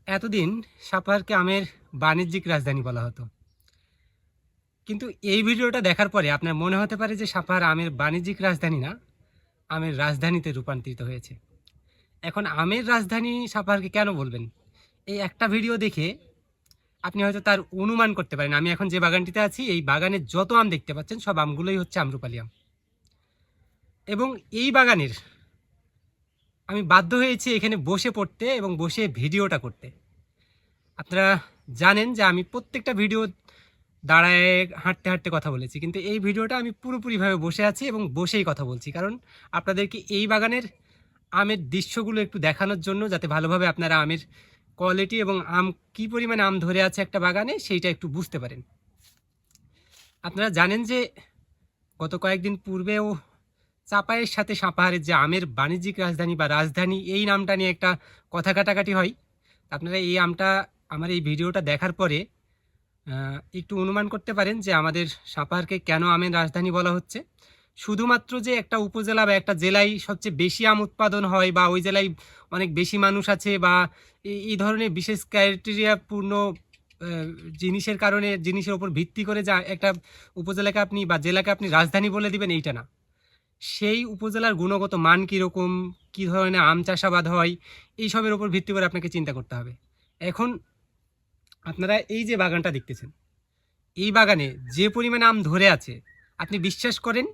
এতদিন সাপাহারকে আমের বাণিজ্যিক রাজধানী বলা হতো, কিন্তু এই ভিডিওটা দেখার পরে আপনার মনে হতে পারে যে সাপাহার আমের বাণিজ্যিক রাজধানী না, আমের রাজধানীতে রূপান্তরিত হয়েছে। এখন আমের রাজধানী সাপাহারকে কেন বলবেন, এই একটা ভিডিও দেখে আপনি হয়তো তার অনুমান করতে পারেন। আমি এখন যে বাগানটিতে আছি, এই বাগানে যত আম দেখতে পাচ্ছেন সব আমগুলোই হচ্ছে আম্রপালি আম। এবং এই বাগানের আমি বাধ্য হয়েছি এখানে বসে পড়তে এবং বসে ভিডিওটা করতে। আপনারা জানেন যে আমি প্রত্যেকটা ভিডিও দাঁড়ায় হাঁটতে হাঁটতে কথা বলেছি, কিন্তু এই ভিডিওটা আমি পুরোপুরিভাবে বসে আছি এবং বসেই কথা বলছি, কারণ আপনাদেরকে এই বাগানের আমের দৃশ্যগুলো একটু দেখানোর জন্য, যাতে ভালোভাবে আপনারা আমের কোয়ালিটি এবং আম কী পরিমাণে আম ধরে আছে একটা বাগানে সেইটা একটু বুঝতে পারেন। আপনারা জানেন যে গত কয়েকদিন পূর্বেও চাপায়ের সাথে সাপাহারের যে আমের বাণিজ্যিক রাজধানী বা রাজধানী, এই নামটা নিয়ে একটা কথা কাটাকাটি হয়। আপনারা এই আমটা আমার এই ভিডিওটা দেখার পরে একটু অনুমান করতে পারেন যে আমাদের সাপাহারকে কেন আমের রাজধানী বলা হচ্ছে। শুধুমাত্র যে একটা উপজেলা বা একটা জেলায় সবচেয়ে বেশি আম উৎপাদন হয়, বা ওই জেলায় অনেক বেশি মানুষ আছে, বা এই ধরনের বিশেষ ক্রাইটেরিয়া পূর্ণ জিনিসের কারণে, জিনিসের ওপর ভিত্তি করে যা একটা উপজেলাকে আপনি বা জেলাকে আপনি রাজধানী বলে দিবেন, এইটা না। সেই উপজেলার গুণগত মান কীরকম, কী ধরনের আম চাষাবাদ হয়, এইসবের ওপর ভিত্তি করে আপনাকে চিন্তা করতে হবে। এখন আপনারা এই যে বাগানটা দেখতেছেন, এই বাগানে যে পরিমাণে আম ধরে আছে, আপনি বিশ্বাস করেন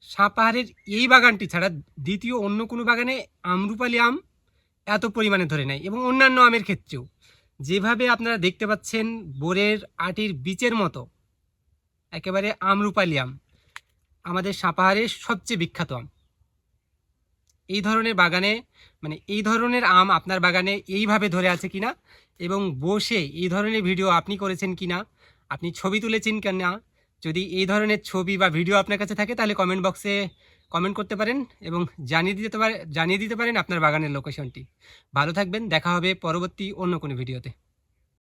সাপাহারের এই বাগানটি ছাড়া দ্বিতীয় অন্য কোনো বাগানে আম্রপালি আম এত পরিমাণে ধরে নাই। এবং অন্যান্য আমের ক্ষেত্রেও যেভাবে আপনারা দেখতে পাচ্ছেন বোরের আটির বীচের মতো একেবারে আম্রপালি আম আমাদের সাপাহারের সবচেয়ে বিখ্যাত আম। এই ধরনের বাগানে, মানে এই ধরনের আম আপনার বাগানে এইভাবে ধরে আছে কিনা, এবং বসে এই ধরনের ভিডিও আপনি করেছেন কিনা, আপনি ছবি তুলেছেন কিনা, যদি এই ধরনের ছবি বা ভিডিও আপনার কাছে থাকে তাহলে কমেন্ট বক্সে কমেন্ট করতে পারেন এবং জানিয়ে দিতে পারেন আপনার বাগানের লোকেশনটি। ভালো থাকবেন, দেখা হবে পরবর্তী অন্য কোনো ভিডিওতে।